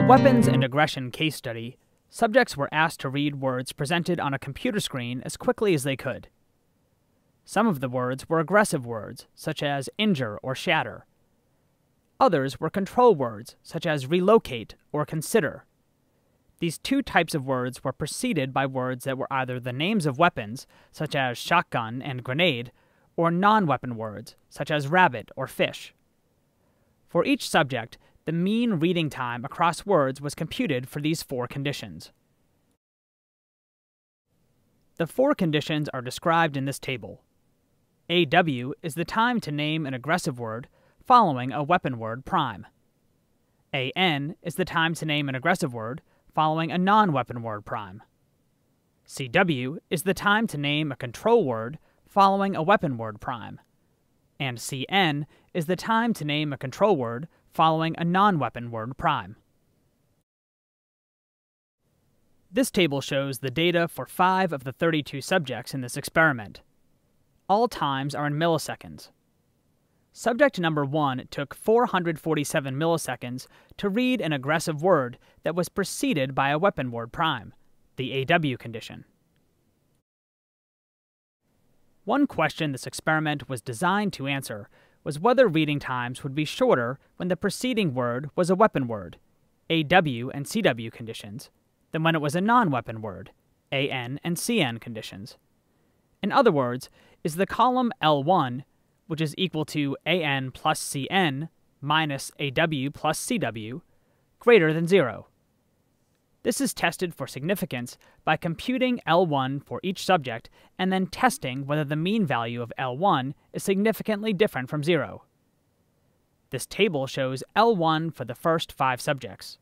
weapons and aggression case study, subjects were asked to read words presented on a computer screen as quickly as they could. Some of the words were aggressive words, such as injure or shatter. Others were control words, such as relocate or consider. These two types of words were preceded by words that were either the names of weapons, such as shotgun and grenade, or non-weapon words, such as rabbit or fish. For each subject, the mean reading time across words was computed for these four conditions. The four conditions are described in this table. AW is the time to name an aggressive word following a weapon word prime. AN is the time to name an aggressive word following a non-weapon word prime. CW is the time to name a control word following a weapon word prime. And CN is the time to name a control word following a non-weapon word prime. This table shows the data for 5 of the 32 subjects in this experiment. All times are in milliseconds. Subject number 1 took 447 milliseconds to read an aggressive word that was preceded by a weapon word prime, the AW condition. One question this experiment was designed to answer was whether reading times would be shorter when the preceding word was a weapon word, AW and CW conditions, than when it was a non-weapon word, AN and CN conditions. In other words, is the column L1, which is equal to AN plus CN minus AW plus CW, greater than 0? This is tested for significance by computing L1 for each subject and then testing whether the mean value of L1 is significantly different from 0. This table shows L1 for the first 5 subjects.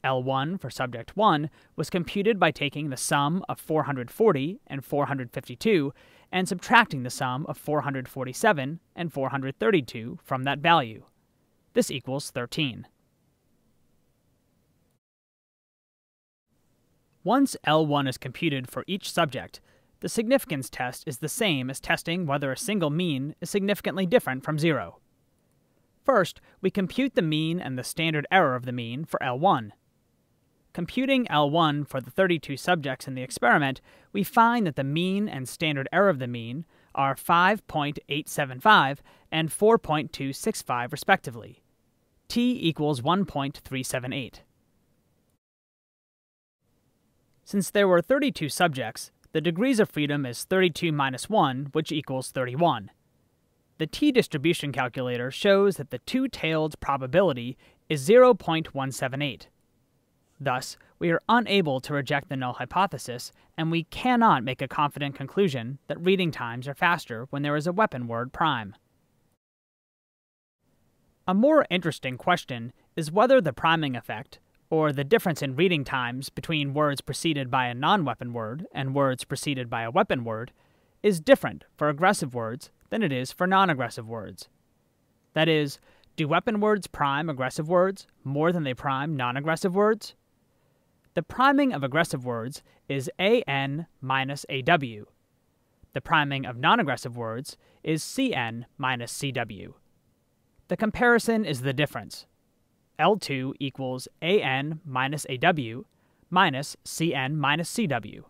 L1 for subject 1 was computed by taking the sum of 440 and 452 and subtracting the sum of 447 and 432 from that value. This equals 13. Once L1 is computed for each subject, the significance test is the same as testing whether a single mean is significantly different from 0. First, we compute the mean and the standard error of the mean for L1. Computing L1 for the 32 subjects in the experiment, we find that the mean and standard error of the mean are 5.875 and 4.265 respectively. T equals 1.378. Since there were 32 subjects, the degrees of freedom is 32 minus 1, which equals 31. The t-distribution calculator shows that the two-tailed probability is 0.178. Thus, we are unable to reject the null hypothesis, and we cannot make a confident conclusion that reading times are faster when there is a weapon word prime. A more interesting question is whether the priming effect, or the difference in reading times between words preceded by a non-weapon word and words preceded by a weapon word, is different for aggressive words than it is for non-aggressive words. That is, do weapon words prime aggressive words more than they prime non-aggressive words? The priming of aggressive words is AN minus AW. The priming of non-aggressive words is CN minus CW. The comparison is the difference. L2 equals AN minus AW minus CN minus CW.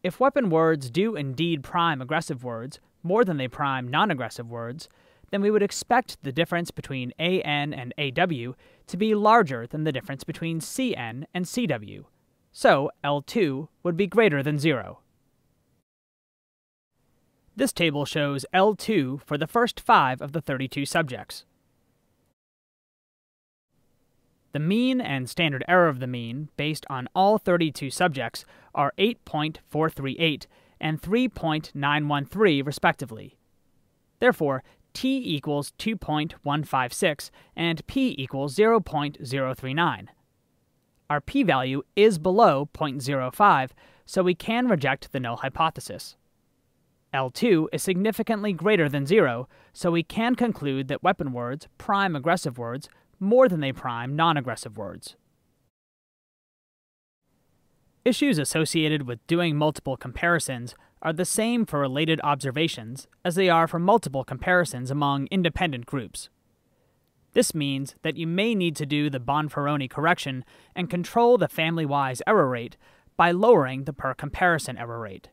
If weapon words do indeed prime aggressive words more than they prime non-aggressive words, then we would expect the difference between AN and AW to be larger than the difference between CN and CW, so L2 would be greater than 0. This table shows L2 for the first 5 of the 32 subjects. The mean and standard error of the mean, based on all 32 subjects, are 8.438 and 3.913 respectively. Therefore, t equals 2.156 and p equals 0.039. Our p-value is below 0.05, so we can reject the null hypothesis. L2 is significantly greater than 0, so we can conclude that weapon words prime aggressive words more than they prime non-aggressive words. Issues associated with doing multiple comparisons are the same for related observations as they are for multiple comparisons among independent groups. This means that you may need to do the Bonferroni correction and control the family-wise error rate by lowering the per comparison error rate.